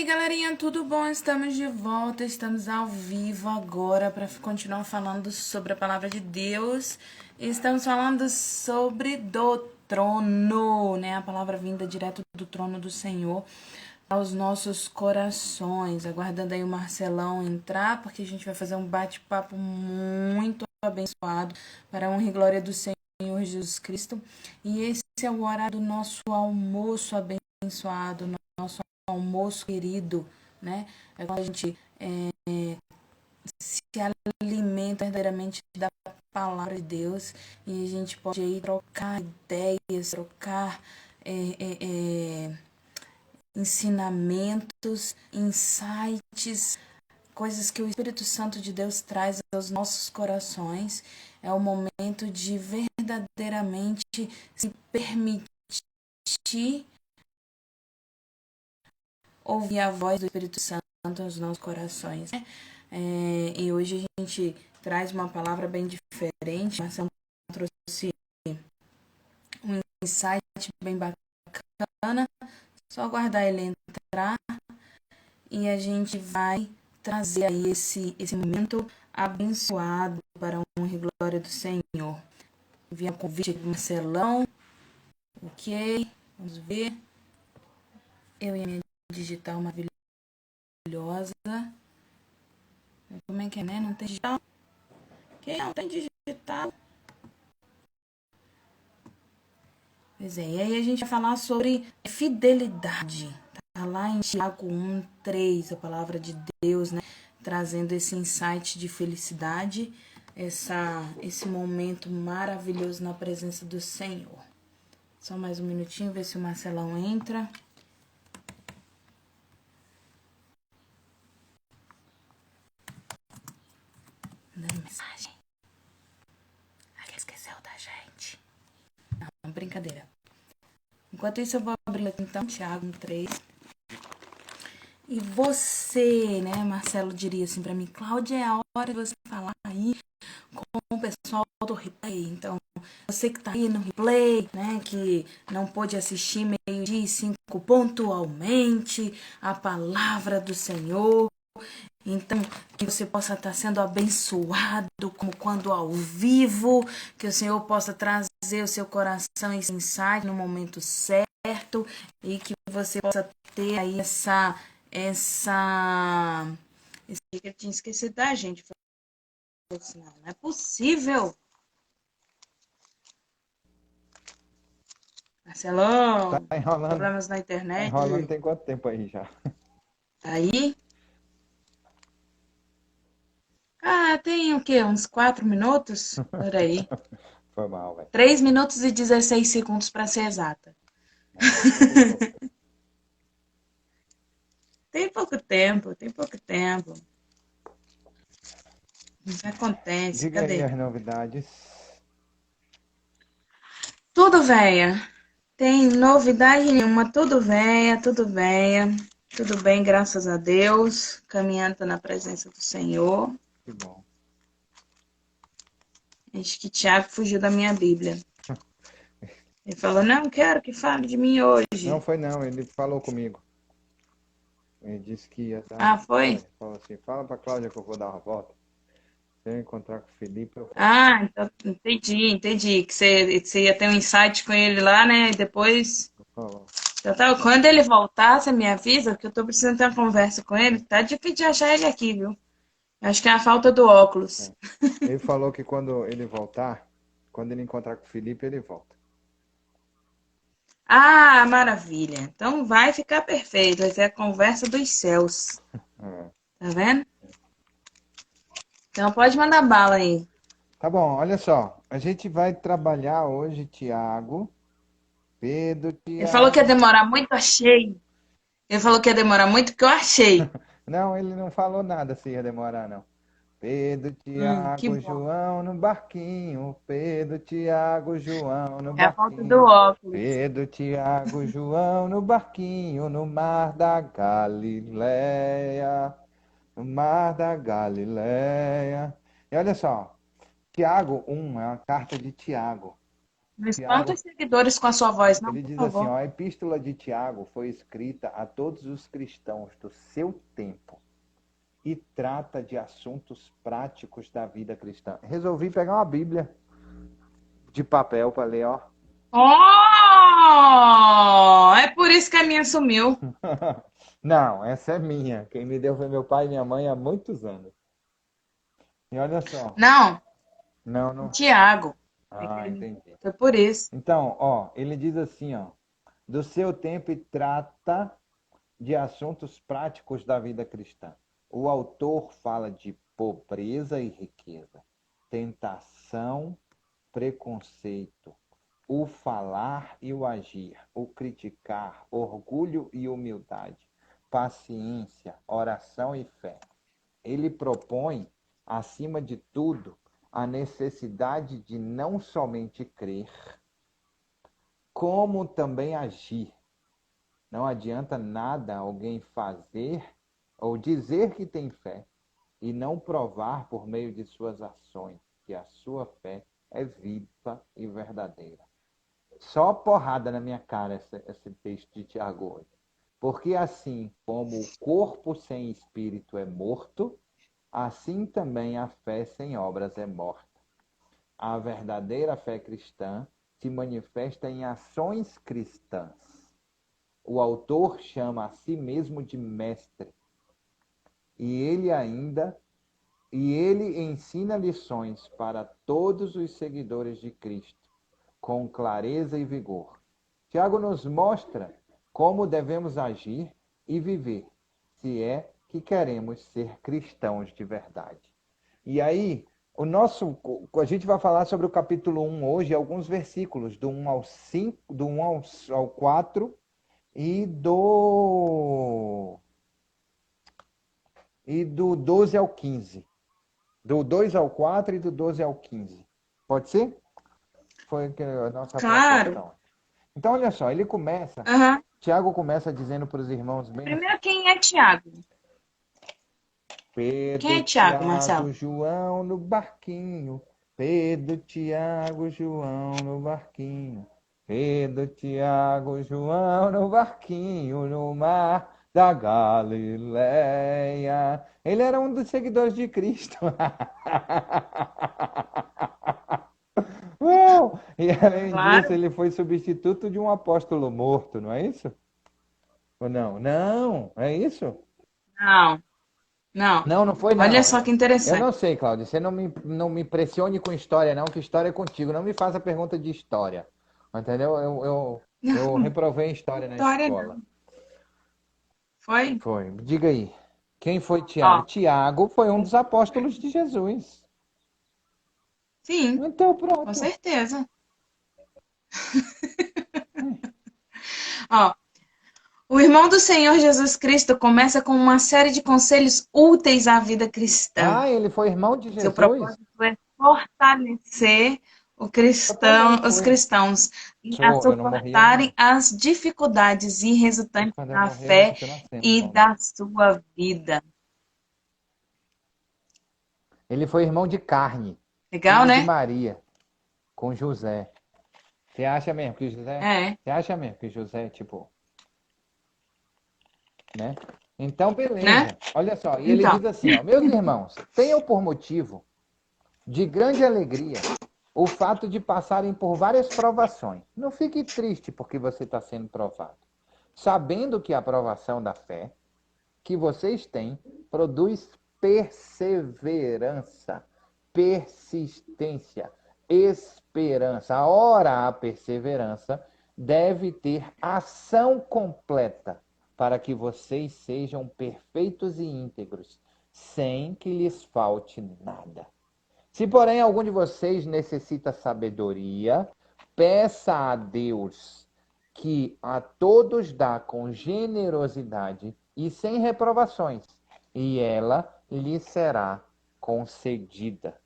Galerinha, tudo bom? Estamos de volta, estamos ao vivo agora para continuar falando sobre a palavra de Deus. Estamos falando sobre do trono, né? A palavra vinda direto do trono do Senhor aos nossos corações. Aguardando aí o Marcelão entrar, porque a gente vai fazer um bate-papo muito abençoado para a honra e glória do Senhor Jesus Cristo. E esse é o horário do nosso almoço abençoado, nosso almoço querido, né? É quando a gente se alimenta verdadeiramente da palavra de Deus e a gente pode aí trocar ideias, trocar ensinamentos, insights, coisas que o Espírito Santo de Deus traz aos nossos corações. É o momento de verdadeiramente se permitir ouvir a voz do Espírito Santo nos nossos corações, né? E hoje a gente traz uma palavra bem diferente. Marcelo trouxe um insight bem bacana. Só aguardar ele entrar e a gente vai trazer aí esse momento abençoado para a honra e glória do Senhor. Envia um convite aqui do Marcelão. Ok, vamos ver. Eu e a minha digital maravilhosa. Como é que é, né? Não tem digital? Quem não tem digital? Pois é, e aí a gente vai falar sobre fidelidade. Tá lá em Tiago 1:3, a palavra de Deus, né? Trazendo esse insight de felicidade, esse momento maravilhoso na presença do Senhor. Só mais um minutinho, ver se o Marcelão entra. Mandando mensagem. Ele esqueceu da gente. Não, brincadeira. Enquanto isso, eu vou abrir aqui então, Tiago 1:3. E você, né, Marcelo, diria assim pra mim, Cláudia, é a hora de você falar aí com o pessoal do replay. Então, você que tá aí no replay, né, que não pôde assistir 12:05 pontualmente a palavra do Senhor. Então, que você possa estar sendo abençoado, como quando ao vivo, que o Senhor possa trazer o seu coração esse insight no momento certo e que você possa ter aí esse que eu tinha esquecido da gente. Não é possível. Tá Marcelão, enrolando, problemas na tá internet. enrolando tem quanto tempo aí já? Tá aí? Ah, tem o quê? Uns 4 minutos? Por aí. Foi mal, velho. 3 minutos e 16 segundos para ser exata. Não, então tem pouco tempo. Tem pouco tempo, tem pouco tempo. Isso acontece. Diga aí Cadê? as novidades. Tudo véia. Tem novidade nenhuma. Tudo véia, tudo véia. Tudo bem, graças a Deus. Caminhando na presença do Senhor. Que bom. Acho que Tiago fugiu da minha Bíblia. Ele falou, não quero que fale de mim Não hoje. foi não, ele falou comigo. Ele disse que ia dar. Ah, foi? Foi, falou assim, fala pra Cláudia que eu vou dar uma volta. Se eu encontrar com o Felipe, eu falo. Ah, então entendi. Que você ia ter um insight com ele lá, né? E depois. Falou. Então, tá, quando ele voltar, você me avisa, porque eu tô precisando ter uma conversa com ele. Tá difícil de achar ele aqui, viu? Acho que é a falta do óculos. É. Ele falou que quando ele voltar, quando ele encontrar com o Felipe, ele volta. Ah, maravilha. Então vai ficar perfeito. Vai ser a conversa dos céus. É. Tá vendo? Então pode mandar bala aí. Tá bom, olha só. A gente vai trabalhar hoje, Tiago, Pedro, Ele falou que ia Tiago. demorar muito, achei. Ele falou que ia demorar muito, porque eu achei. Não, ele não falou nada se ia demorar, não. Pedro, Que Tiago, bom. João no barquinho. Pedro, Tiago, João no É a falta do barquinho. óculos. Pedro, Tiago, João no barquinho, no mar da Galileia. No mar da Galileia. E olha só, Tiago 1 é uma carta de Tiago. Não espanta Tiago, os seguidores com a sua voz, não, ele por diz assim, favor. ó, a epístola de Tiago foi escrita a todos os cristãos do seu tempo e trata de assuntos práticos da vida cristã. Resolvi pegar uma Bíblia de papel para ler, ó. Oh! É por isso que a minha sumiu. Não, essa é minha. Quem me deu foi meu pai e minha mãe há muitos anos. E olha só. Não, Não, não. Tiago. É que Ah, entendi. foi por isso. Então, ó, ele diz assim, ó, do seu tempo e trata de assuntos práticos da vida cristã. O autor fala de pobreza e riqueza, tentação, preconceito, o falar e o agir, o criticar, orgulho e humildade, paciência, oração e fé. Ele propõe, acima de tudo, a necessidade de não somente crer, como também agir. Não adianta nada alguém fazer ou dizer que tem fé e não provar por meio de suas ações que a sua fé é viva e verdadeira. Só porrada na minha cara esse texto de Tiago hoje. Porque assim como o corpo sem espírito é morto, assim também a fé sem obras é morta. A verdadeira fé cristã se manifesta em ações cristãs. O autor chama a si mesmo de mestre. E ele ensina lições para todos os seguidores de Cristo, com clareza e vigor. Tiago nos mostra como devemos agir e viver, se é que queremos ser cristãos de verdade. E aí, a gente vai falar sobre o capítulo 1 hoje, alguns versículos, do 1 ao 5, do 1 ao 4 e do 12 ao 15. Do 2 ao 4 e do 12 ao 15. Pode ser? Foi a nossa Claro. proposta. Então, olha só, ele começa, Aham. Tiago começa dizendo para os irmãos bem assim: Primeiro, quem é Tiago? Quem Pedro, é Tiago, Marcelo? Tiago, João no barquinho. Pedro, Tiago, João no barquinho. Pedro, Tiago, João no barquinho no mar da Galileia. Ele era um dos seguidores de Cristo. E além disso, Claro. ele foi substituto de um apóstolo morto, não é isso? Ou não? Não, é isso? Não, não. Não, não foi Olha não. só que Eu interessante. não sei, Cláudio. Você não me pressione com história, não, que história é contigo. Não me faça pergunta de história. Entendeu? Eu Não, reprovei em história na história escola. não. Foi? Foi. Diga aí. Quem foi Tiago? Ó, Tiago foi um dos apóstolos de Jesus. sim, Então, com pronto. certeza. Ó, o irmão do Senhor Jesus Cristo começa com uma série de conselhos úteis à vida cristã. Ah, ele foi irmão de Seu Jesus? propósito é fortalecer Eu também os fui. cristãos e a Eu não morri ainda suportarem não. as dificuldades E resultantes quando eu da morrer, eu vou fé continuar sendo e irmão dele. da sua vida. Ele foi irmão de carne, Legal, filho de né? Maria, com José. Você acha mesmo que José? É. Você acha mesmo que José, tipo, né? Então, Né? beleza. Olha só, e ele Então, diz assim, ó, meus irmãos, tenham por motivo de grande alegria o fato de passarem por várias provações. Não fique triste porque você está sendo provado, sabendo que a provação da fé que vocês têm produz perseverança, persistência, esperança. Ora, a perseverança deve ter ação completa para que vocês sejam perfeitos e íntegros, sem que lhes falte nada. Se, porém, algum de vocês necessita sabedoria, peça a Deus, que a todos dá com generosidade e sem reprovações, e ela lhe será concedida.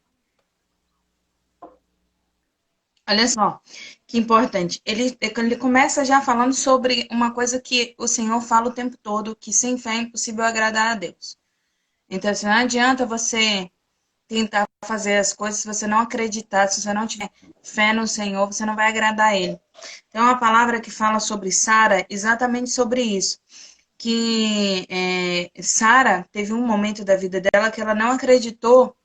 olha só, que importante. Ele começa já falando sobre uma coisa que o Senhor fala o tempo todo, que sem fé é impossível agradar a Deus. Então, assim, não adianta você tentar fazer as coisas, se você não acreditar, se você não tiver fé no Senhor, você não vai agradar Ele. Tem uma palavra que fala sobre Sara, exatamente sobre isso. Que Sara teve um momento da vida dela que ela não acreditou,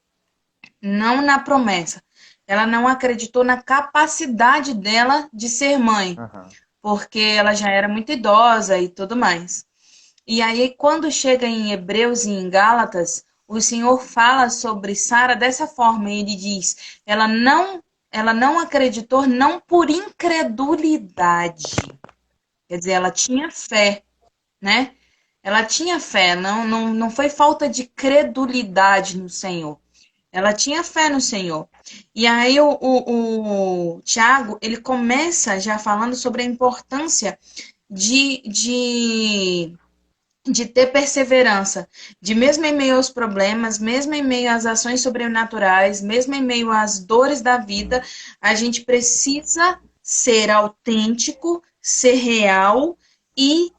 não na promessa, ela não acreditou na capacidade dela de ser mãe, Aham. porque ela já era muito idosa e tudo mais. E aí, quando chega em Hebreus e em Gálatas, o Senhor fala sobre Sara dessa forma. Ele diz: ela não acreditou, não por incredulidade. Quer dizer, ela tinha fé, né? Ela tinha fé, não foi falta de credulidade no Senhor. Ela tinha fé no Senhor. E aí o Tiago, ele começa já falando sobre a importância de ter perseverança, de mesmo em meio aos problemas, mesmo em meio às ações sobrenaturais, mesmo em meio às dores da vida, a gente precisa ser autêntico, ser real e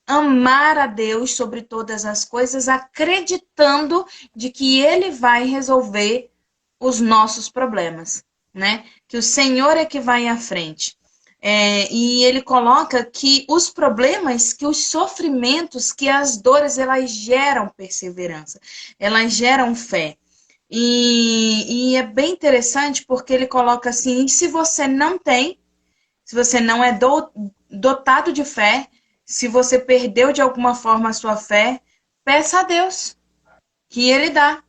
amar a Deus sobre todas as coisas, acreditando de que Ele vai resolver os nossos problemas, né? Que o Senhor é que vai à frente. E ele coloca que os problemas, que os sofrimentos, que as dores, elas geram perseverança, elas geram fé. E é bem interessante porque ele coloca assim: se você não tem, se você não é dotado de fé, se você perdeu de alguma forma a sua fé, peça a Deus que Ele dá,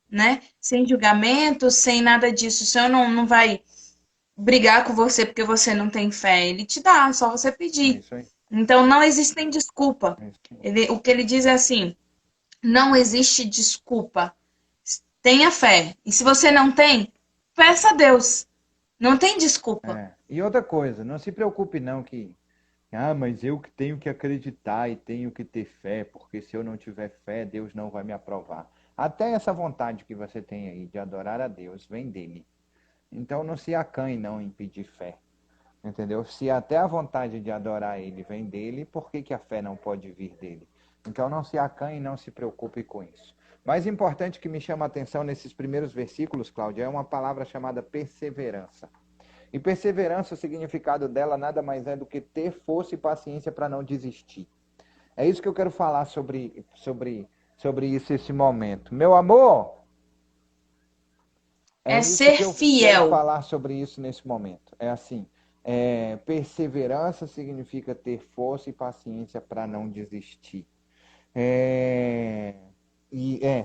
né? Sem julgamento, sem nada disso. O Senhor não vai brigar com você porque você não tem fé. Ele te dá, é só você É pedir. isso aí. Então não existem desculpa. É isso aí. O que ele diz é assim: não existe desculpa. Tenha fé. E se você não tem, peça a Deus. Não tem desculpa. É. E outra coisa, não se preocupe não que, mas eu que tenho que acreditar e tenho que ter fé, porque se eu não tiver fé, Deus não vai me aprovar. Até essa vontade que você tem aí de adorar a Deus vem dele. Então não se acanhe não em pedir fé. Entendeu? Se até a vontade de adorar ele vem dele, por que que a fé não pode vir dele? Então não se acanhe e não se preocupe com isso. Mais importante que me chama a atenção nesses primeiros versículos, Cláudia, é uma palavra chamada perseverança. E perseverança, o significado dela nada mais é do que ter força e paciência para não desistir. É isso que eu quero falar sobre isso esse momento. Meu amor, é É isso ser que eu quero fiel. falar sobre isso nesse momento. É assim, perseverança significa ter força e paciência para não desistir. É,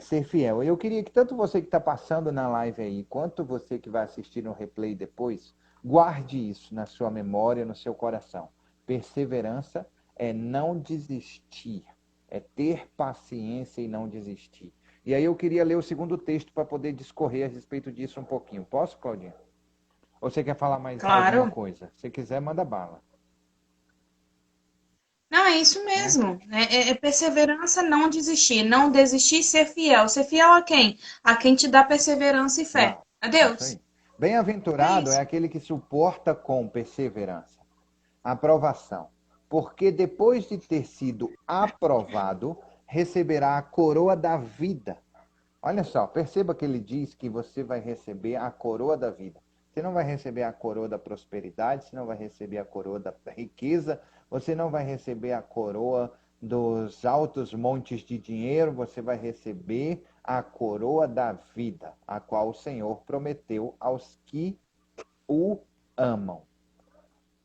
ser fiel. Eu queria que tanto você que está passando na live aí, quanto você que vai assistir no replay depois, guarde isso na sua memória, no seu coração. Perseverança é não desistir, é ter paciência e não desistir. E aí eu queria ler o segundo texto para poder discorrer a respeito disso um pouquinho. Posso, Claudinha? Ou você quer falar mais alguma Claro. coisa? Se quiser, manda bala. Não, é isso Né? mesmo. É perseverança, não desistir. Não desistir, ser fiel. Ser fiel a quem? A quem te dá perseverança e fé. Uau, A isso Deus. aí. É Bem-aventurado é isso. aquele que suporta com perseverança a aprovação, porque depois de ter sido aprovado, receberá a coroa da vida. Olha só, perceba que ele diz que você vai receber a coroa da vida. Você não vai receber a coroa da prosperidade, você não vai receber a coroa da riqueza, você não vai receber a coroa dos altos montes de dinheiro, você vai receber a coroa da vida, a qual o Senhor prometeu aos que o amam.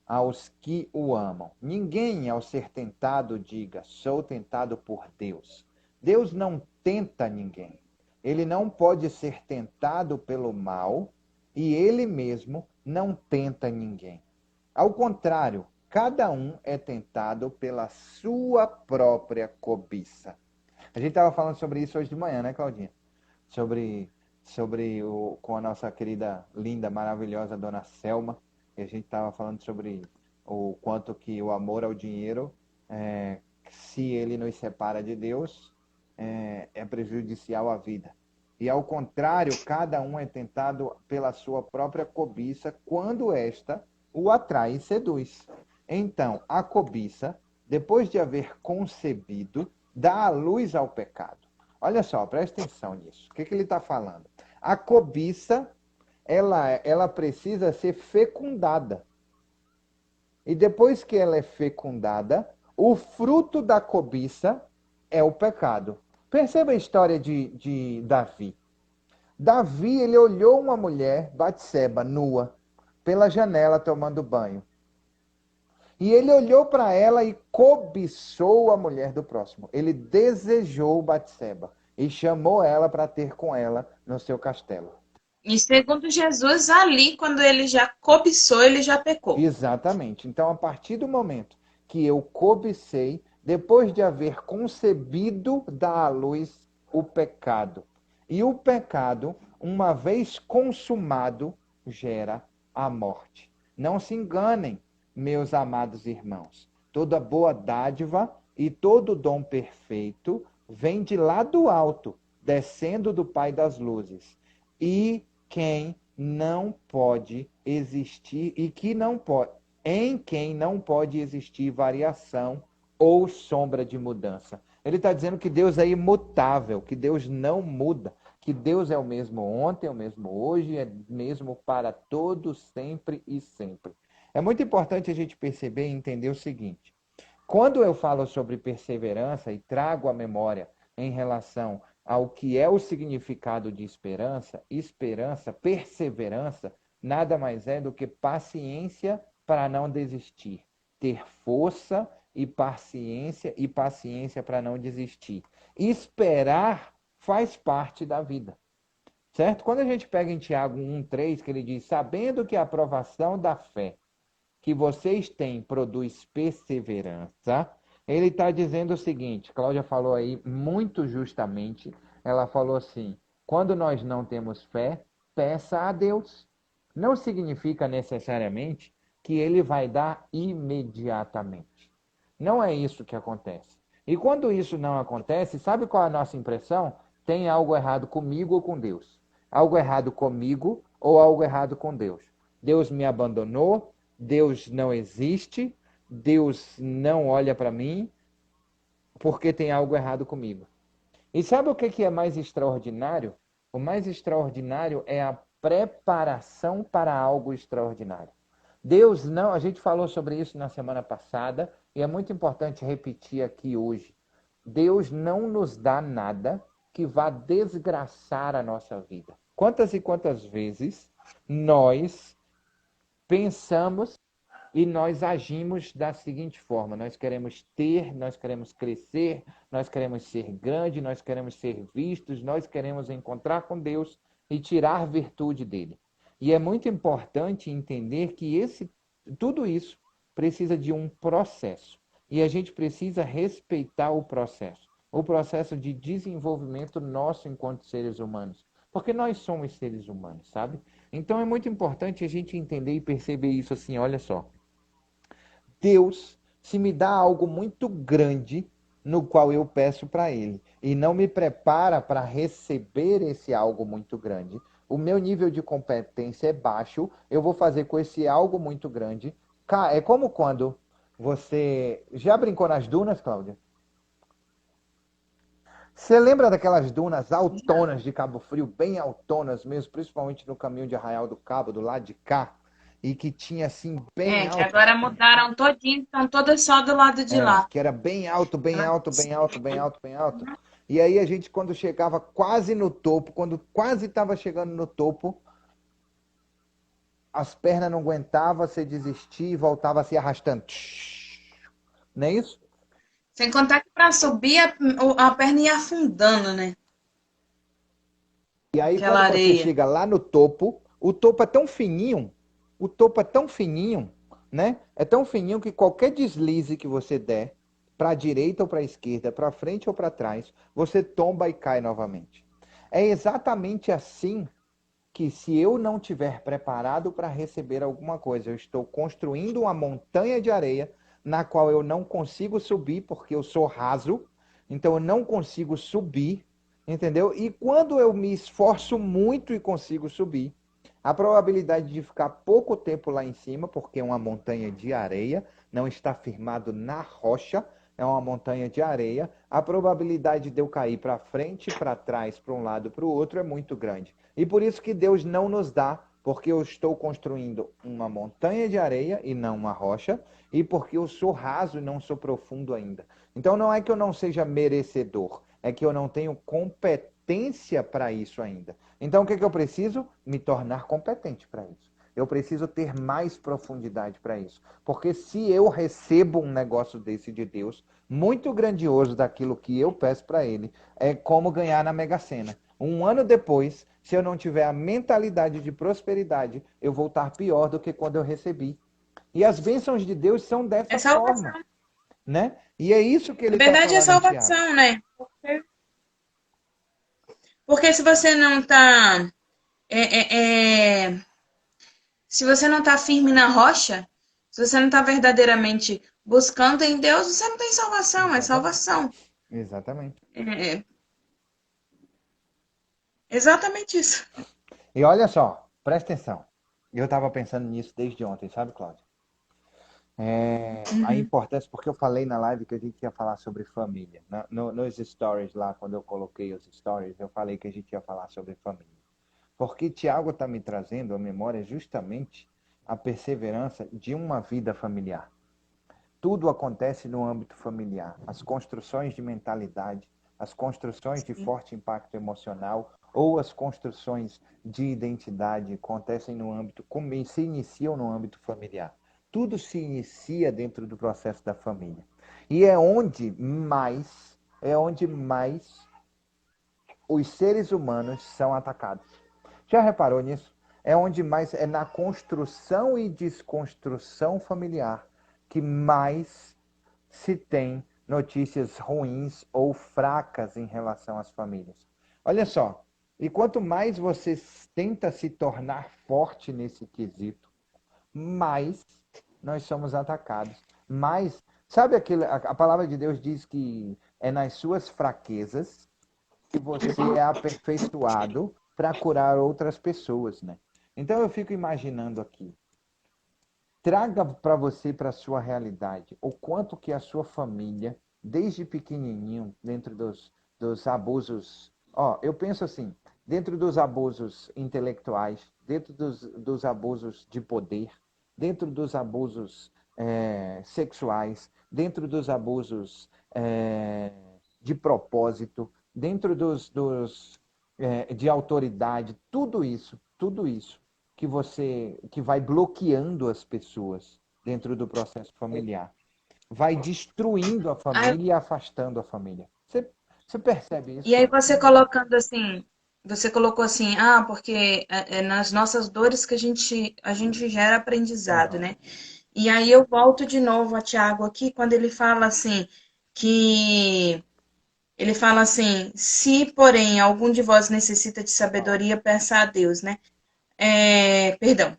Aos que o amam. Ninguém, ao ser tentado, diga: sou tentado por Deus. Deus não tenta ninguém. Ele não pode ser tentado pelo mal e ele mesmo não tenta ninguém. Ao contrário, cada um é tentado pela sua própria cobiça. A gente estava falando sobre isso hoje de manhã, né, Claudinha? Sobre, com a nossa querida, linda, maravilhosa dona Selma. E a gente estava falando sobre o quanto que o amor ao dinheiro, se ele nos separa de Deus, é prejudicial à vida. E ao contrário, cada um é tentado pela sua própria cobiça quando esta o atrai e seduz. Então, a cobiça, depois de haver concebido, dá a luz ao pecado. Olha só, presta atenção nisso. O que ele está falando? A cobiça, ela precisa ser fecundada. E depois que ela é fecundada, o fruto da cobiça é o pecado. Perceba a história de Davi. Davi, ele olhou uma mulher, Batseba, nua, pela janela tomando banho. E ele olhou para ela e cobiçou a mulher do próximo. Ele desejou Batseba e chamou ela para ter com ela no seu castelo. E segundo Jesus, ali, quando ele já cobiçou, ele já pecou. Exatamente. Então, a partir do momento que eu cobicei, depois de haver concebido, dá à luz o pecado. E o pecado, uma vez consumado, gera a morte. Não se enganem, meus amados irmãos. Toda boa dádiva e todo dom perfeito vem de lá do alto, descendo do Pai das luzes. E quem não pode existir e que não pode, em quem não pode existir variação ou sombra de mudança. Ele está dizendo que Deus é imutável, que Deus não muda, que Deus é o mesmo ontem, é o mesmo hoje, é o mesmo para todos, sempre e sempre. É muito importante a gente perceber e entender o seguinte: quando eu falo sobre perseverança e trago a memória em relação ao que é o significado de esperança, perseverança, nada mais é do que paciência para não desistir, ter força e paciência para não desistir. Esperar faz parte da vida. Certo? Quando a gente pega em Tiago 1,3, que ele diz: sabendo que a aprovação da fé que vocês têm produz perseverança, ele está dizendo o seguinte, Cláudia falou aí muito justamente, ela falou assim, quando nós não temos fé, peça a Deus. Não significa necessariamente que ele vai dar imediatamente. Não é isso que acontece. E quando isso não acontece, sabe qual é a nossa impressão? Tem algo errado comigo ou com Deus. Algo errado comigo ou algo errado com Deus. Deus me abandonou, Deus não existe, Deus não olha para mim, porque tem algo errado comigo. E sabe o que é mais extraordinário? O mais extraordinário é a preparação para algo extraordinário. Deus não, a gente falou sobre isso na semana passada, e é muito importante repetir aqui hoje. Deus não nos dá nada que vá desgraçar a nossa vida. Quantas e quantas vezes nós pensamos e nós agimos da seguinte forma: nós queremos ter, nós queremos crescer, nós queremos ser grande, nós queremos ser vistos, nós queremos encontrar com Deus e tirar virtude dele. E é muito importante entender que tudo isso precisa de um processo. E a gente precisa respeitar o processo de desenvolvimento nosso enquanto seres humanos. Porque nós somos seres humanos, sabe? Então é muito importante a gente entender e perceber isso assim, olha só. Deus, se me dá algo muito grande no qual eu peço para Ele e não me prepara para receber esse algo muito grande, o meu nível de competência é baixo, eu vou fazer com esse algo muito grande. É como quando você já brincou nas dunas, Cláudia? Você lembra daquelas dunas autonas de Cabo Frio, bem autonas mesmo, principalmente no caminho de Arraial do Cabo, do lado de cá, e que tinha assim bem Que alto? agora mudaram todinho, estão todas só do lado de lá. Que era bem alto, bem alto, bem alto, bem alto, bem alto. E aí a gente, quando chegava quase no topo, quando quase estava chegando no topo, as pernas não aguentavam, você desistia e voltava se arrastando. Não é isso? Sem contar que para subir a perna ia afundando, né? E aí Aquela quando você areia. chega lá no topo, o topo é tão fininho, o topo é tão fininho, né? É tão fininho que qualquer deslize que você der, para a direita ou para a esquerda, para frente ou para trás, você tomba e cai novamente. É exatamente assim que, se eu não tiver preparado para receber alguma coisa, eu estou construindo uma montanha de areia na qual eu não consigo subir porque eu sou raso, então eu não consigo subir, entendeu? E quando eu me esforço muito e consigo subir, a probabilidade de ficar pouco tempo lá em cima, porque é uma montanha de areia, não está firmado na rocha, é uma montanha de areia, a probabilidade de eu cair para frente, para trás, para um lado, para o outro é muito grande. E por isso que Deus não nos dá, porque eu estou construindo uma montanha de areia e não uma rocha, e porque eu sou raso e não sou profundo ainda. Então não é que eu não seja merecedor, é que eu não tenho competência para isso ainda. Então o que eu preciso? Me tornar competente para isso. Eu preciso ter mais profundidade para isso. Porque se eu recebo um negócio desse de Deus, muito grandioso daquilo que eu peço para Ele, é como ganhar na Mega Sena. Um ano depois, se eu não tiver a mentalidade de prosperidade, eu vou estar pior do que quando eu recebi. E as bênçãos de Deus são É dessa salvação. forma, né? E é isso que Na ele está verdade, é falando em Tiago. salvação, né? Porque se você não tá. Se você não tá firme na rocha, se você não tá verdadeiramente buscando em Deus, você não tem salvação, é Exatamente. salvação. Exatamente. É exatamente isso. E olha só, presta atenção. Eu estava pensando nisso desde ontem, sabe, Cláudia? A Uhum. importância, porque eu falei na live que a gente ia falar sobre família. Nos stories lá, quando eu coloquei os stories, eu falei que a gente ia falar sobre família. Porque Tiago está me trazendo à memória justamente a perseverança de uma vida familiar. Tudo acontece no âmbito familiar. As construções de mentalidade, as construções de Sim. forte impacto emocional ou as construções de identidade acontecem no âmbito, se iniciam no âmbito familiar. Tudo se inicia dentro do processo da família. E é onde mais os seres humanos são atacados. Já reparou nisso? É onde mais é na construção e desconstrução familiar que mais se tem notícias ruins ou fracas em relação às famílias. Olha só, e quanto mais você tenta se tornar forte nesse quesito, mais nós somos atacados. Mais, sabe aquilo, a palavra de Deus diz que é nas suas fraquezas que você é aperfeiçoado para curar outras pessoas, né? Então eu fico imaginando aqui, traga para você, para a sua realidade, o quanto que a sua família, desde pequenininho, dentro dos abusos, eu penso assim, dentro dos abusos intelectuais, dentro dos abusos de poder, dentro dos abusos sexuais, dentro dos abusos de propósito, dentro de autoridade, tudo isso que vai bloqueando as pessoas dentro do processo familiar, vai destruindo a Aí, família e afastando a família. Você percebe isso, e aí Cláudio? você colocando assim, você colocou assim, porque é nas nossas dores que a gente gera aprendizado, Aham. né? E aí eu volto de novo a Tiago aqui, quando ele fala assim, que ele fala assim, se porém algum de vós necessita de sabedoria, peça a Deus, né? Perdão.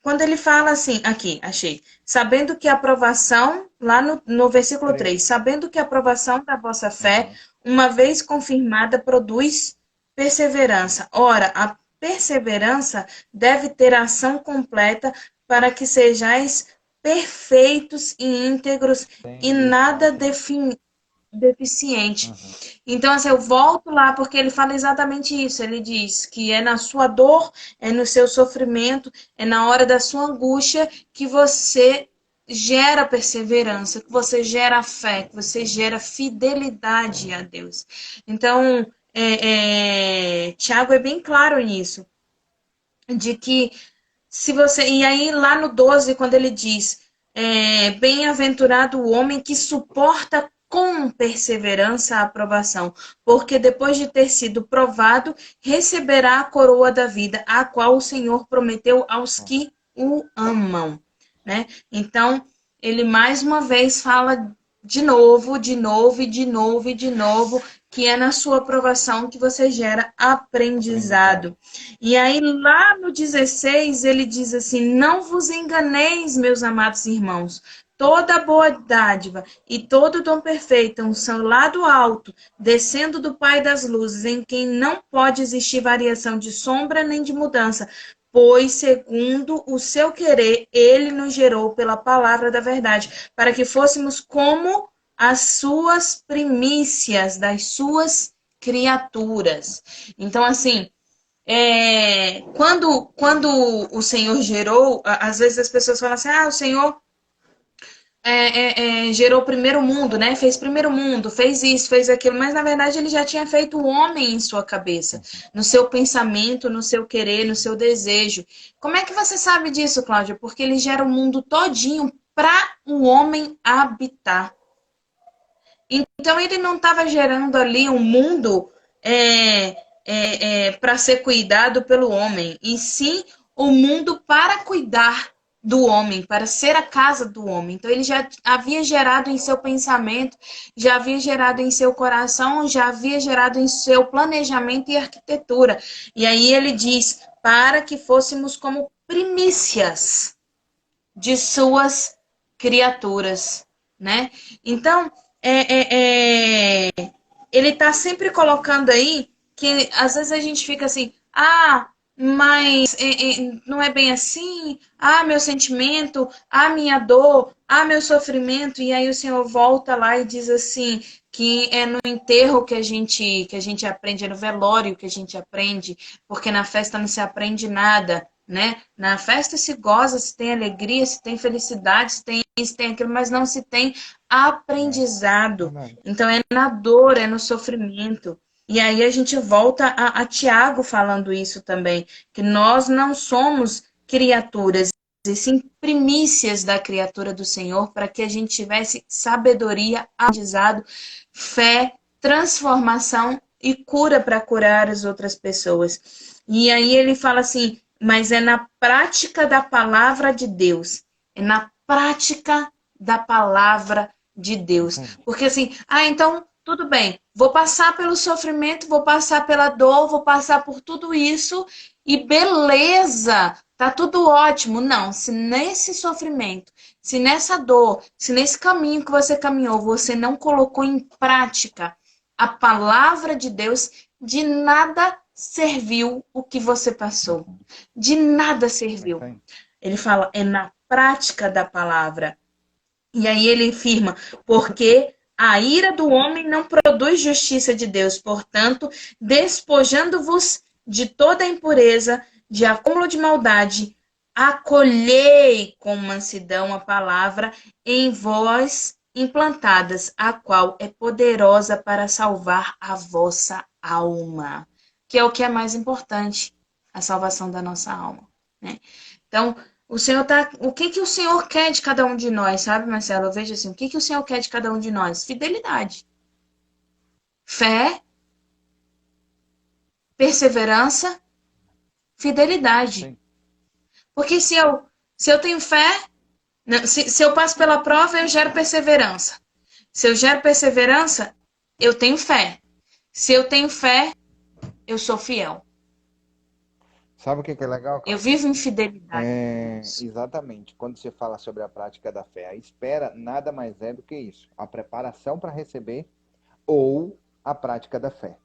Quando ele fala assim, aqui, achei. Sabendo que a aprovação, lá no versículo 3, Três. sabendo que a aprovação da vossa fé, Aham. uma vez confirmada, produz perseverança. Ora, a perseverança deve ter ação completa para que sejais perfeitos e íntegros e Sem nada defeito nenhum. deficiente. Aham. Então, assim, eu volto lá porque ele fala exatamente isso. Ele diz que é na sua dor, é no seu sofrimento, é na hora da sua angústia que você gera perseverança, que você gera fé, que você gera fidelidade a Deus. Então, Tiago é bem claro nisso, de que se você. E aí, lá no 12, quando ele diz: bem-aventurado o homem que suporta com perseverança a aprovação, porque depois de ter sido provado, receberá a coroa da vida, a qual o Senhor prometeu aos que o amam. Né? Então, ele mais uma vez fala de novo, de novo e de novo e de novo, que é na sua aprovação que você gera Aprendizado. aprendizado. E aí, lá no 16, ele diz assim: não vos enganeis, meus amados irmãos. Toda boa dádiva e todo dom perfeito são lá do alto, descendo do Pai das luzes, em quem não pode existir variação de sombra nem de mudança, pois segundo o seu querer, ele nos gerou pela palavra da verdade, para que fôssemos como as suas primícias das suas criaturas. Então, assim, quando o Senhor gerou, às vezes as pessoas falam assim, o Senhor gerou o primeiro mundo, né? Fez primeiro mundo, fez isso, fez aquilo, mas na verdade ele já tinha feito o homem em sua cabeça, no seu pensamento, no seu querer, no seu desejo. Como é que você sabe disso, Cláudia? Porque ele gera o mundo todinho para o homem habitar. Então ele não estava gerando ali um mundo para ser cuidado pelo homem, e sim o mundo para cuidar do homem, para ser a casa do homem. Então ele já havia gerado em seu pensamento, já havia gerado em seu coração, já havia gerado em seu planejamento e arquitetura. E aí ele diz: para que fôssemos como primícias de suas criaturas, né? Então, ele está sempre colocando aí que às vezes a gente fica assim, mas não é bem assim, meu sentimento, minha dor, meu sofrimento, e aí o Senhor volta lá e diz assim, que é no enterro que a gente aprende, é no velório que a gente aprende, porque na festa não se aprende nada, né? Na festa se goza, se tem alegria, se tem felicidade, se tem isso, tem aquilo, mas não se tem aprendizado. Então é na dor, é no sofrimento. E aí a gente volta a Tiago falando isso também, que nós não somos criaturas, e sim primícias da criatura do Senhor, para que a gente tivesse sabedoria, aprendizado, fé, transformação e cura para curar as outras pessoas. E aí ele fala assim, mas é na prática da palavra de Deus, é na prática da palavra de Deus. Porque assim, então tudo bem, vou passar pelo sofrimento, vou passar pela dor, vou passar por tudo isso e beleza, tá tudo ótimo. Não, se nesse sofrimento, se nessa dor, se nesse caminho que você caminhou, você não colocou em prática a palavra de Deus, de nada serviu o que você passou. De nada serviu. Ele fala, é na prática da palavra. E aí ele afirma, porque a ira do homem não produz justiça de Deus, portanto, despojando-vos de toda a impureza, de acúmulo de maldade, acolhei com mansidão a palavra em vós implantadas, a qual é poderosa para salvar a vossa alma, que é o que é mais importante, a salvação da nossa alma, né? Então, o que que o Senhor quer de cada um de nós, sabe, Marcelo? Eu vejo assim, o que que o Senhor quer de cada um de nós? Fidelidade, fé, perseverança, fidelidade. Sim. Porque se eu tenho fé, se eu passo pela prova, eu gero perseverança. Se eu gero perseverança, eu tenho fé. Se eu tenho fé, eu sou fiel. Sabe o que é legal, Eu Cláudio? vivo em fidelidade com Deus. Exatamente. Quando você fala sobre a prática da fé, a espera nada mais é do que isso, a preparação para receber ou a prática da fé,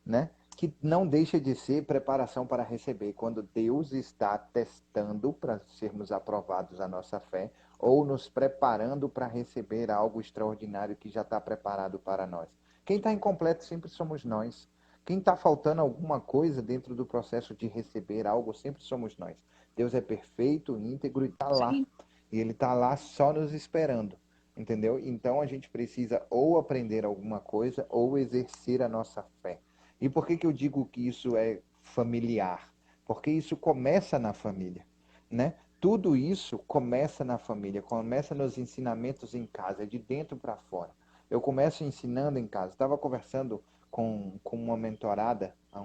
né? Que não deixa de ser preparação para receber, quando Deus está testando para sermos aprovados a nossa fé ou nos preparando para receber algo extraordinário que já está preparado para nós. Quem está incompleto sempre somos nós. Quem está faltando alguma coisa dentro do processo de receber algo sempre somos nós. Deus é perfeito, íntegro e está lá. Sim. E Ele está lá só nos esperando. Entendeu? Então a gente precisa ou aprender alguma coisa ou exercer a nossa fé. E por que que eu digo que isso é familiar? Porque isso começa na família, né? Tudo isso começa na família, começa nos ensinamentos em casa, é de dentro para fora. Eu começo ensinando em casa. Estava conversando com uma mentorada há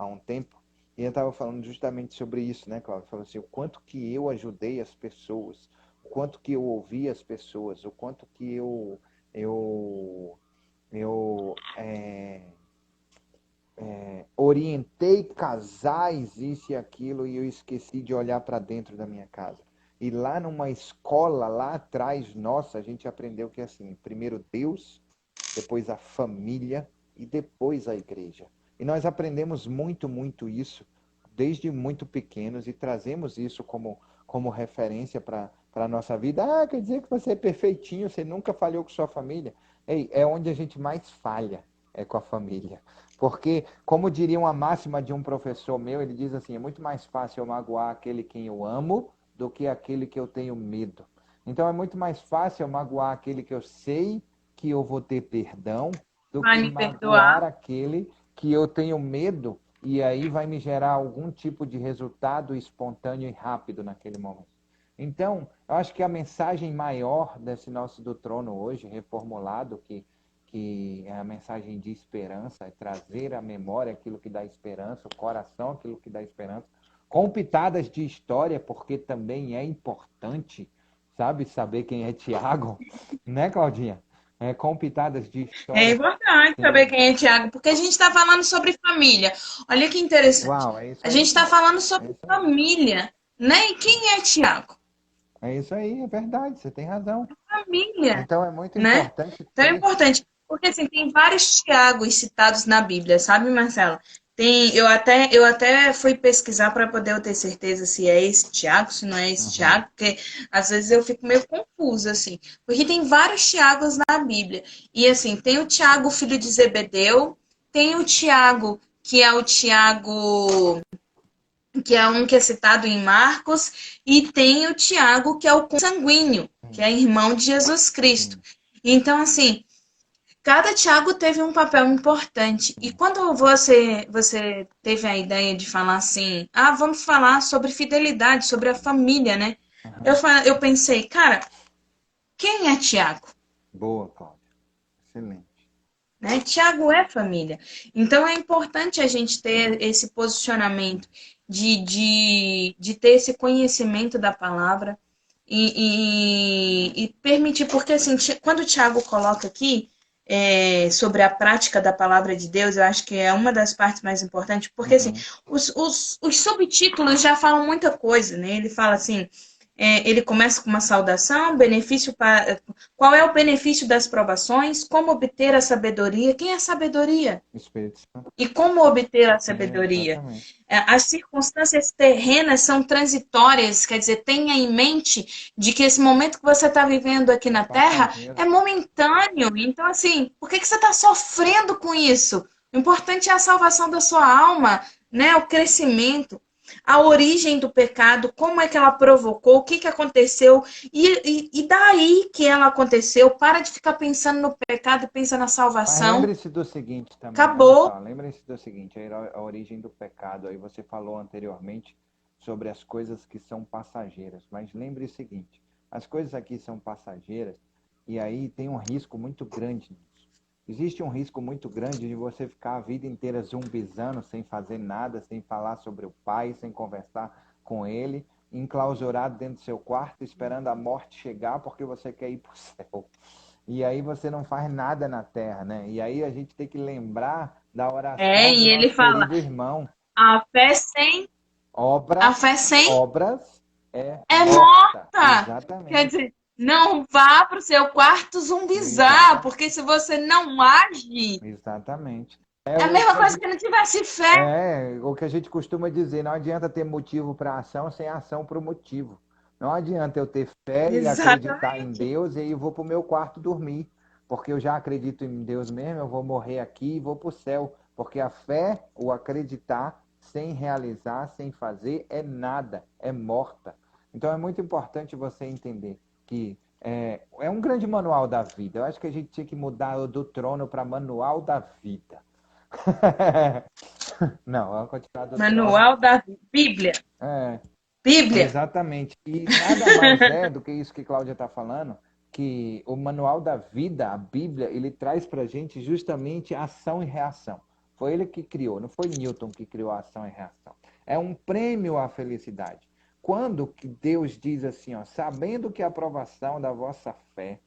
um tempo e eu estava falando justamente sobre isso, né, Cláudio? Falou assim, o quanto que eu ajudei as pessoas, o quanto que eu ouvi as pessoas, o quanto que eu, eu orientei casais, isso e aquilo, e eu esqueci de olhar para dentro da minha casa. E lá numa escola, lá atrás, nossa, a gente aprendeu que assim, primeiro Deus, depois a família e depois a igreja. E nós aprendemos muito, muito isso desde muito pequenos e trazemos isso como referência para a nossa vida. Ah, quer dizer que você é perfeitinho, você nunca falhou com sua família. Ei, é onde a gente mais falha, é com a família. Porque, como diria uma máxima de um professor meu, ele diz assim, é muito mais fácil eu magoar aquele quem eu amo do que aquele que eu tenho medo. Então, é muito mais fácil eu magoar aquele que eu sei que eu vou ter perdão do Vai que me perdoar. magoar aquele que eu tenho medo e aí vai me gerar algum tipo de resultado espontâneo e rápido naquele momento. Então, eu acho que a mensagem maior desse nosso do trono hoje, reformulado, que é a mensagem de esperança, é trazer à memória aquilo que dá esperança, o coração aquilo que dá esperança, com pitadas de história, porque também é importante, sabe, saber quem é Tiago, né, Claudinha? Com pitadas de É história. importante saber Sim. quem é Tiago, porque a gente está falando sobre família. Olha que interessante. Uau, é isso A gente aí. está falando É sobre isso aí. família, né? E quem é Tiago? É isso aí, é verdade, você tem razão. Família, Então é muito né? importante Então é ter. importante, porque assim, tem vários Tiagos citados na Bíblia, sabe, Marcela? Eu até fui pesquisar para poder eu ter certeza se é esse Tiago, se não é esse Uhum. Tiago, porque às vezes eu fico meio confusa, assim, porque tem vários Tiagos na Bíblia. E assim, tem o Tiago, filho de Zebedeu, tem o Tiago, que é o Tiago, que é um que é citado em Marcos, e tem o Tiago, que é o consanguíneo, que Sim, é irmão de Jesus Cristo. sim, Então, assim, cada Tiago teve um papel importante. E sim. quando você teve a ideia de falar assim, ah, vamos falar sobre fidelidade, sobre a família, né? Eu, Uhum. eu pensei, cara, quem é Tiago? Boa, Cláudia. Excelente. Né? Tiago é família. Então é importante a gente ter esse posicionamento de ter esse conhecimento da palavra e permitir, porque assim, quando o Tiago coloca aqui sobre a prática da palavra de Deus, eu acho que é uma das partes mais importantes, porque assim, Uhum. os subtítulos já falam muita coisa, né? Ele fala assim, ele começa com uma saudação, benefício para. Qual é o benefício das provações? Como obter a sabedoria? Quem é a sabedoria? Espírito Santo. E como obter a sabedoria? Exatamente. As circunstâncias terrenas são transitórias, quer dizer, tenha em mente de que esse momento que você está vivendo aqui É na Terra passageiro. é momentâneo. Então, assim, por que que você está sofrendo com isso? O importante é a salvação da sua alma, né? O crescimento, a origem do pecado, como é que ela provocou, o que que aconteceu, e daí que ela aconteceu. Para de ficar pensando no pecado, pensa na Mas salvação. lembre-se do seguinte também, olha Acabou. só, lembre-se do seguinte, a origem do pecado. Aí você falou anteriormente sobre as coisas que são passageiras, mas lembre o seguinte, as coisas aqui são passageiras e aí tem um risco muito grande nisso. Existe um risco muito grande de você ficar a vida inteira zumbizando, sem fazer nada, sem falar sobre o Pai, sem conversar com Ele, enclausurado dentro do seu quarto, esperando a morte chegar porque você quer ir para o céu. E aí você não faz nada na terra, né? E aí a gente tem que lembrar da oração do E ele nosso fala: querido irmão. a fé sem, a Obras, fé sem obras é é morta. morta. Quer Exatamente. dizer, não vá para o seu quarto zumbizar, Exata, porque se você não age, exatamente. é a mesma coisa que não tivesse fé. O que a gente costuma dizer, não adianta ter motivo para ação sem ação para o motivo. Não adianta eu ter fé e acreditar em Exatamente. Deus e aí eu vou para o meu quarto dormir, porque eu já acredito em Deus mesmo, eu vou morrer aqui e vou para o céu, porque a fé, o acreditar, sem realizar, sem fazer, é nada, é morta. Então é muito importante você entender que é um grande manual da vida. Eu acho que a gente tinha que mudar do trono para manual da vida. Não, vamos continuar do trono. Manual da Bíblia. É, Bíblia. exatamente. E nada mais é do que isso que Cláudia está falando, que o manual da vida, a Bíblia, ele traz para a gente justamente ação e reação. Foi ele que criou, não foi Newton que criou a ação e reação. É um prêmio à felicidade. Quando que Deus diz assim, ó, sabendo que a aprovação da vossa fé,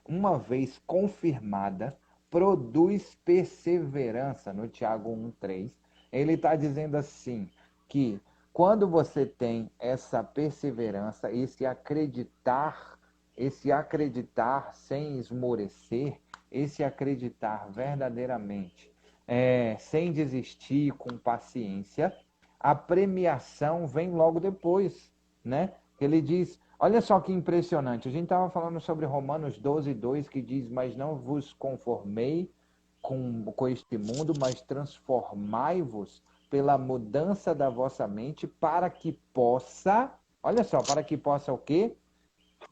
uma vez confirmada, produz perseverança, no Tiago 1,3, ele está dizendo assim, que quando você tem essa perseverança, esse acreditar sem esmorecer, esse acreditar verdadeiramente, sem desistir, com paciência, a premiação vem logo depois, né? Ele diz, olha só que impressionante, a gente estava falando sobre Romanos 12:2, que diz, mas não vos conformei com este mundo, mas transformai-vos pela mudança da vossa mente, para que possa, olha só, para que possa o quê?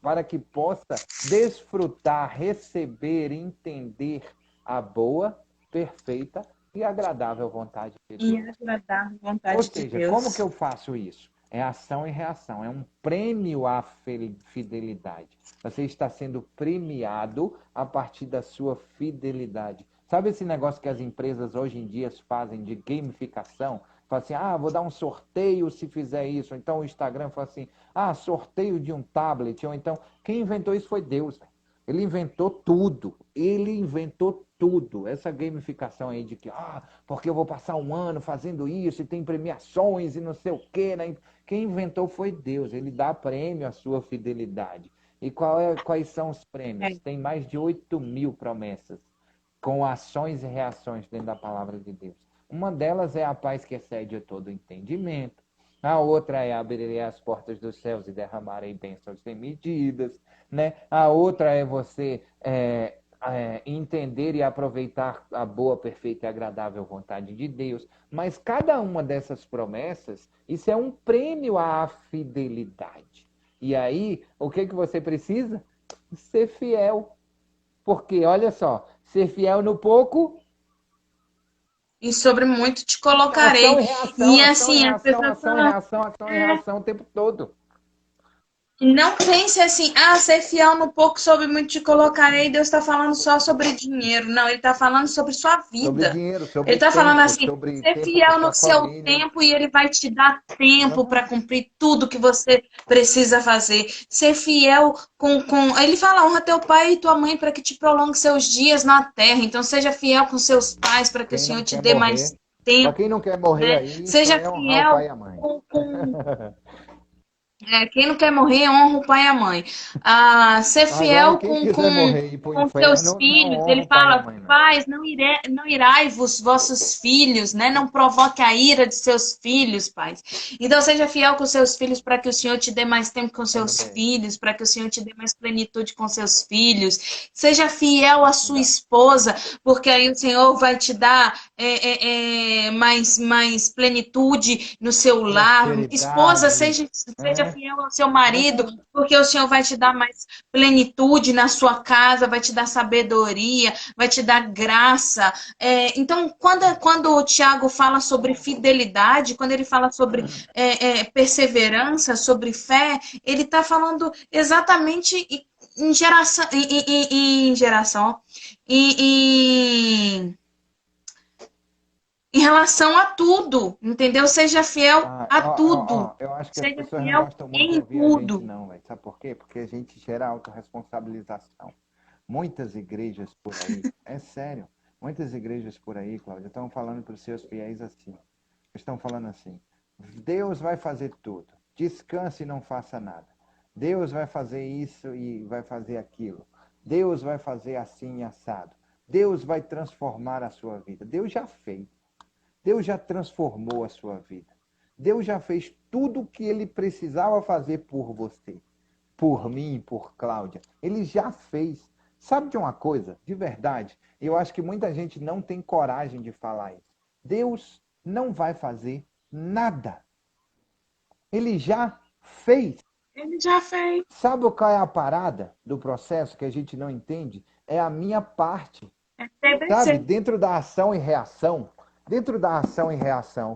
Para que possa desfrutar, receber, entender a boa, perfeita e agradável vontade de E Deus. agradar a Ou vontade de seja, como que Deus. eu faço isso? É ação e reação, é um prêmio à fidelidade. Você está sendo premiado a partir da sua fidelidade. Sabe esse negócio que as empresas hoje em dia fazem de gamificação? Fala assim, vou dar um sorteio se fizer isso. Ou então o Instagram fala assim, sorteio de um tablet. Ou então, quem inventou isso foi Deus. Ele inventou tudo. Ele inventou tudo. Essa gamificação aí de que, porque eu vou passar um ano fazendo isso e tem premiações e não sei o quê, né? Quem inventou foi Deus. Ele dá prêmio à sua fidelidade. E quais são os prêmios? É. Tem mais de 8.000 promessas com ações e reações dentro da palavra de Deus. Uma delas é a paz que excede todo entendimento. A outra é abrir as portas dos céus e derramarei bênçãos sem medidas, né? A outra é você entender e aproveitar a boa, perfeita e agradável vontade de Deus. Mas cada uma dessas promessas, isso é um prêmio à fidelidade. E aí, o que você precisa? Ser fiel. Porque, olha só, ser fiel no pouco. E sobre muito te Ação colocarei. e reação, E ação e assim, as reação, pessoas ação e falam, reação, ação e reação o tempo todo. não pense assim, ser fiel no pouco, sobre muito te colocarei. Deus está falando só sobre dinheiro. Não, ele está falando sobre sua Sobre vida. dinheiro, Ele sobre está falando tempo, assim, sobre ser tempo com fiel sua no seu família. tempo e ele vai te dar tempo para cumprir tudo que você precisa fazer. Ser fiel com... Ele fala, honra teu pai e tua mãe para que te prolongue seus dias na terra. Então seja fiel com seus pais para que o Quem Senhor não te quer dê morrer, mais para tempo, quem não quer morrer né? aí, só Seja é honrar o pai fiel e a mãe. com quem não quer morrer, honra o pai e a mãe. Ser Agora, fiel quem quiser morrer e ir para o com seus inferno, não filhos. honra Ele o pai e a fala, mãe, não. pais, não irai-vos vossos filhos, né? Não provoque a ira de seus filhos, pais. Então, seja fiel com seus filhos para que o Senhor te dê mais tempo com Aí não seus tem. filhos, para que o Senhor te dê mais plenitude com seus filhos. Seja fiel à sua Não. esposa, porque aí o Senhor vai te dar mais plenitude no seu lar. Esposa, Prosperidade. seja É, fiel ao seu marido, porque o Senhor vai te dar mais plenitude na sua casa, vai te dar sabedoria, vai te dar graça. Então, quando o Tiago fala sobre fidelidade, quando ele fala sobre perseverança, sobre fé, ele está falando exatamente em geração, em geração, ó, em, em relação a tudo, entendeu? Seja fiel a tudo. eu acho que as Seja pessoas não fiel gostam muito de em ouvir a gente, tudo. não, velho. Sabe por quê? Porque a gente gera autorresponsabilização. Muitas igrejas por aí, é sério, muitas igrejas por aí, Cláudia, estão falando para os seus fiéis assim. Estão falando assim, Deus vai fazer tudo, descanse e não faça nada. Deus vai fazer isso e vai fazer aquilo. Deus vai fazer assim e assado. Deus vai transformar a sua vida. Deus já fez. Deus já transformou a sua vida. Deus já fez tudo o que ele precisava fazer por você, por mim, por Cláudia. Ele já fez. Sabe de uma coisa? De verdade, eu acho que muita gente não tem coragem de falar isso. Deus não vai fazer nada. Ele já fez. Ele já fez. Sabe qual é a parada do processo que a gente não entende? É a minha parte. É Sabe? TBC. Dentro da ação e reação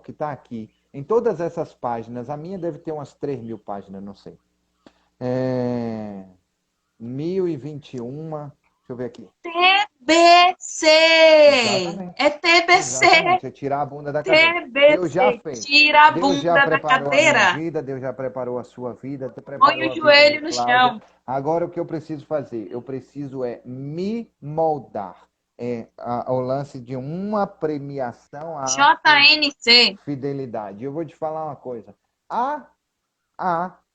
que está aqui, em todas essas páginas, a minha deve ter umas 3.000 páginas, não sei. 1021, deixa eu ver aqui. TBC! Exatamente. É TBC! Exatamente, é tirar a bunda da cadeira. Deus já TBC! fez. Tira a Deus já bunda da preparou a minha cadeira. vida, Deus já preparou a sua vida, Põe preparou o a vida de joelho no Cláudia. chão. Agora o que eu preciso fazer? Eu preciso me moldar. O lance de uma premiação à JNC. fidelidade. Eu vou te falar uma coisa. A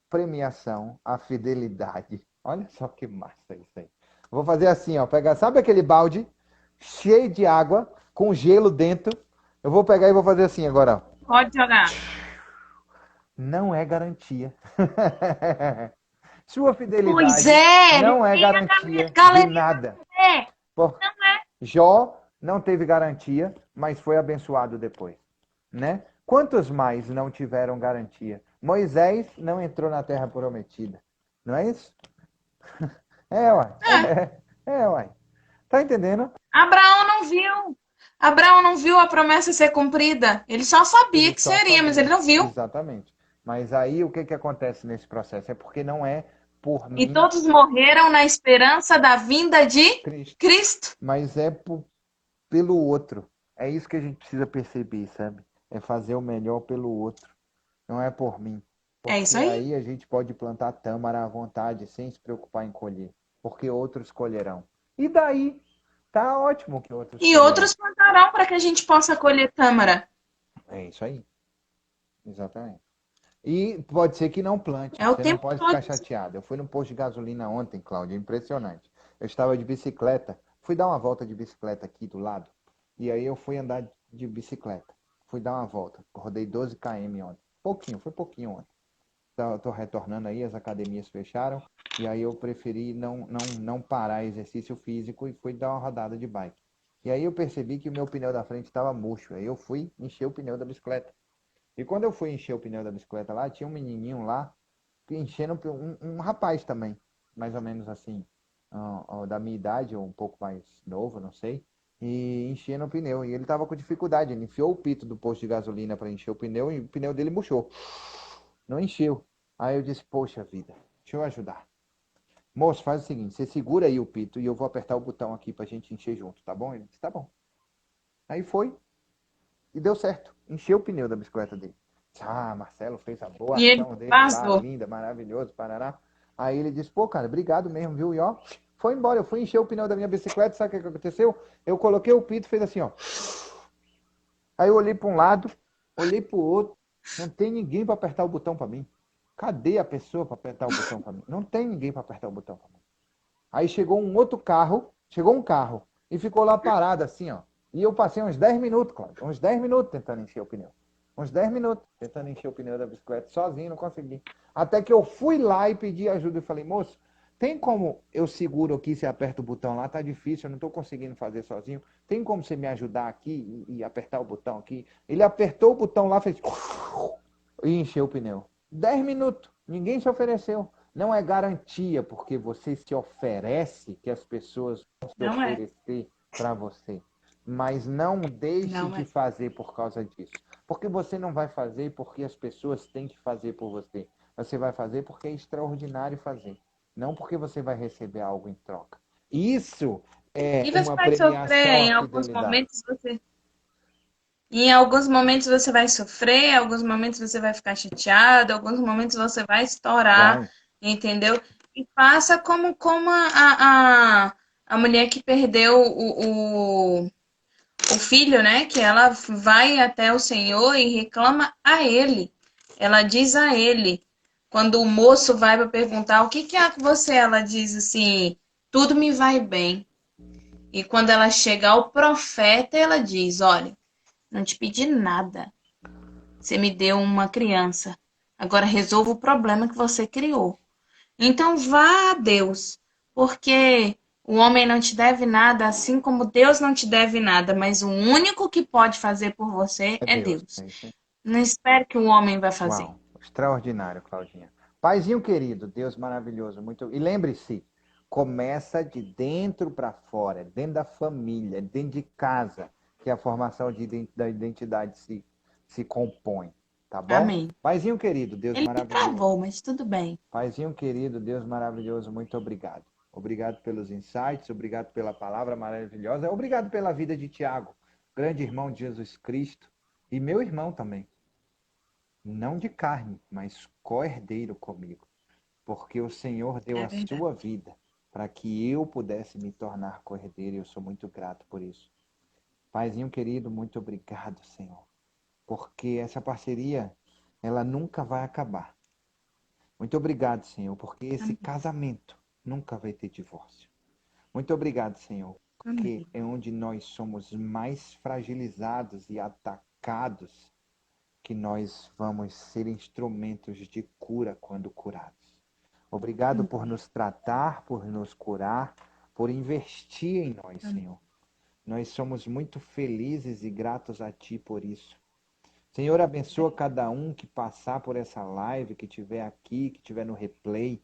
premiação, a fidelidade. Olha só que massa isso aí. Vou fazer assim, ó. Pegar, sabe aquele balde cheio de água, com gelo dentro? Eu vou pegar e vou fazer assim agora, ó. Pode jogar. não é garantia. Sua Pois fidelidade é, não é nem a garantia de galeria nada. é. Por Não é. Jó não teve garantia, mas foi abençoado depois, né? Quantos mais não tiveram garantia? Moisés não entrou na terra prometida, não é isso? É, uai. É, Uai. Tá entendendo? Abraão não viu. Abraão não viu a promessa ser cumprida. Ele só sabia Ele que só seria, mas ele sabia. não viu. Exatamente. Mas aí o que que acontece nesse processo? É porque não é por E mim, todos morreram na esperança da vinda de Cristo, Cristo. mas é pelo outro. É isso que a gente precisa perceber, sabe? É fazer o melhor pelo outro. Não é por mim. É isso Porque aí. aí a gente pode plantar tâmara à vontade, sem se preocupar em colher. Porque outros colherão. E daí? Tá ótimo que outros E colherão. outros plantarão para que a gente possa colher tâmara. É isso aí. Exatamente. E pode ser que não plante. É o Você não tempo pode todo. ficar chateado. Eu fui no posto de gasolina ontem, Cláudia. Impressionante. Eu estava de bicicleta. Fui dar uma volta de bicicleta aqui do lado. E aí eu fui andar de bicicleta. Fui dar uma volta. Rodei 12 km ontem. Pouquinho, foi pouquinho ontem. Estou retornando aí, as academias fecharam. E aí eu preferi não parar exercício físico e fui dar uma rodada de bike. E aí eu percebi que o meu pneu da frente estava murcho. Aí eu fui encher o pneu da bicicleta. E quando eu fui encher o pneu da bicicleta lá, tinha um menininho lá, enchendo, um rapaz também, mais ou menos assim, da minha idade, ou um pouco mais novo, não sei, e enchendo o pneu. E ele tava com dificuldade, ele enfiou o pito do posto de gasolina para encher o pneu e o pneu dele murchou. Não encheu. Aí eu disse, poxa vida, deixa eu ajudar. Moço, faz o seguinte, você segura aí o pito e eu vou apertar o botão aqui pra gente encher junto, tá bom? Ele disse, tá bom. Aí foi, e deu certo. Encheu o pneu da bicicleta dele. Ah, Marcelo fez a boa E ele ação dele lá, vazou. linda, maravilhoso, parará. Aí ele disse, pô, cara, obrigado mesmo, viu? E ó, foi embora. Eu fui encher o pneu da minha bicicleta, sabe o que aconteceu? Eu coloquei o pito e fez assim, ó. Aí eu olhei para um lado, olhei para o outro. Não tem ninguém para apertar o botão para mim. Cadê a pessoa para apertar o botão para mim? Não tem ninguém para apertar o botão para mim. Aí chegou um outro carro, chegou um carro e ficou lá parado assim, ó. E eu passei uns 10 minutos, Cláudio, uns 10 minutos tentando encher o pneu. Uns 10 minutos tentando encher o pneu da bicicleta sozinho, não consegui. Até que eu fui lá e pedi ajuda e falei, moço, tem como eu seguro aqui, você aperta o botão lá, tá difícil, eu não estou conseguindo fazer sozinho. Tem como você me ajudar aqui e apertar o botão aqui? Ele apertou o botão lá, fez e encheu o pneu. 10 minutos, ninguém se ofereceu. Não é garantia porque você se oferece que as pessoas vão se Não é. oferecer para você. Mas não deixe Não de é. fazer por causa disso. Porque você não vai fazer porque as pessoas têm que fazer por você. Você vai fazer porque é extraordinário fazer. Não porque você vai receber algo em troca. Isso é E você uma vai sofrer premiação à em alguns fidelidade. momentos, você. E em alguns momentos você vai sofrer, em alguns momentos você vai ficar chateado, em alguns momentos você vai estourar, Vai. entendeu? E faça como a mulher que perdeu o filho, né? Que ela vai até o Senhor e reclama a ele. Ela diz a ele, quando o moço vai para perguntar o que que é com você, ela diz assim: tudo me vai bem. E quando ela chega ao profeta, ela diz: olha, não te pedi nada. Você me deu uma criança. Agora resolva o problema que você criou. Então vá a Deus, porque o homem não te deve nada, assim como Deus não te deve nada, mas o único que pode fazer por você É é Deus. Deus. É isso aí. Não espere que o homem vai fazer. Uau, extraordinário, Claudinha. Paizinho querido, Deus maravilhoso, muito. E lembre-se, começa de dentro para fora, dentro da família, dentro de casa, que a formação da identidade se compõe, tá bom? Amém. Paizinho querido, Deus Ele maravilhoso. travou, mas tudo bem. Paizinho querido, Deus maravilhoso, muito obrigado. Obrigado pelos insights, obrigado pela palavra maravilhosa, obrigado pela vida de Tiago, grande irmão de Jesus Cristo, e meu irmão também. Não de carne, mas co-herdeiro comigo, porque o Senhor deu É a verdade. sua vida para que eu pudesse me tornar co-herdeiro, e eu sou muito grato por isso. Paizinho querido, muito obrigado, Senhor, porque essa parceria, ela nunca vai acabar. Muito obrigado, Senhor, porque esse Amém. casamento nunca vai ter divórcio. Muito obrigado, Senhor, porque Amém. é onde nós somos mais fragilizados e atacados que nós vamos ser instrumentos de cura quando curados. Obrigado por nos tratar, por nos curar, por investir em nós, Senhor. Nós somos muito felizes e gratos a Ti por isso. Senhor, abençoa cada um que passar por essa live, que estiver aqui, que estiver no replay.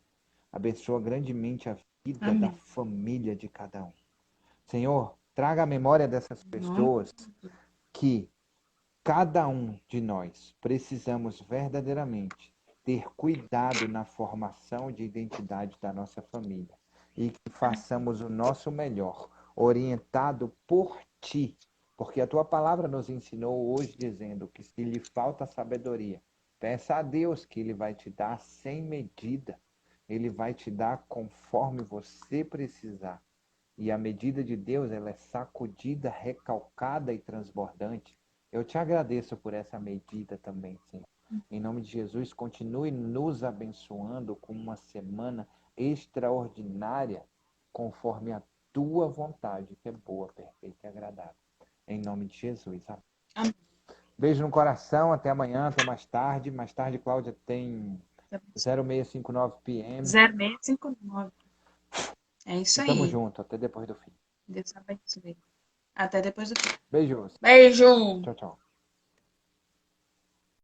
Abençoa grandemente a vida da família de cada um. Senhor, traga a memória dessas pessoas que cada um de nós precisamos verdadeiramente ter cuidado na formação de identidade da nossa família e que façamos o nosso melhor, orientado por Ti, porque a Tua palavra nos ensinou hoje dizendo que se lhe falta sabedoria, peça a Deus que Ele vai te dar sem medida, Ele vai te dar conforme você precisar. E a medida de Deus, ela é sacudida, recalcada e transbordante. Eu te agradeço por essa medida também, Senhor. Em nome de Jesus, continue nos abençoando com uma semana extraordinária, conforme a tua vontade, que é boa, perfeita e agradável. Em nome de Jesus. Amém. Beijo no coração, até amanhã, até mais tarde. Mais tarde, Cláudia, tem 0659 PM. 0659. É isso aí. Tamo junto, até depois do fim. Deus abençoe. Até depois do fim. Beijos. Beijo. Tchau, tchau.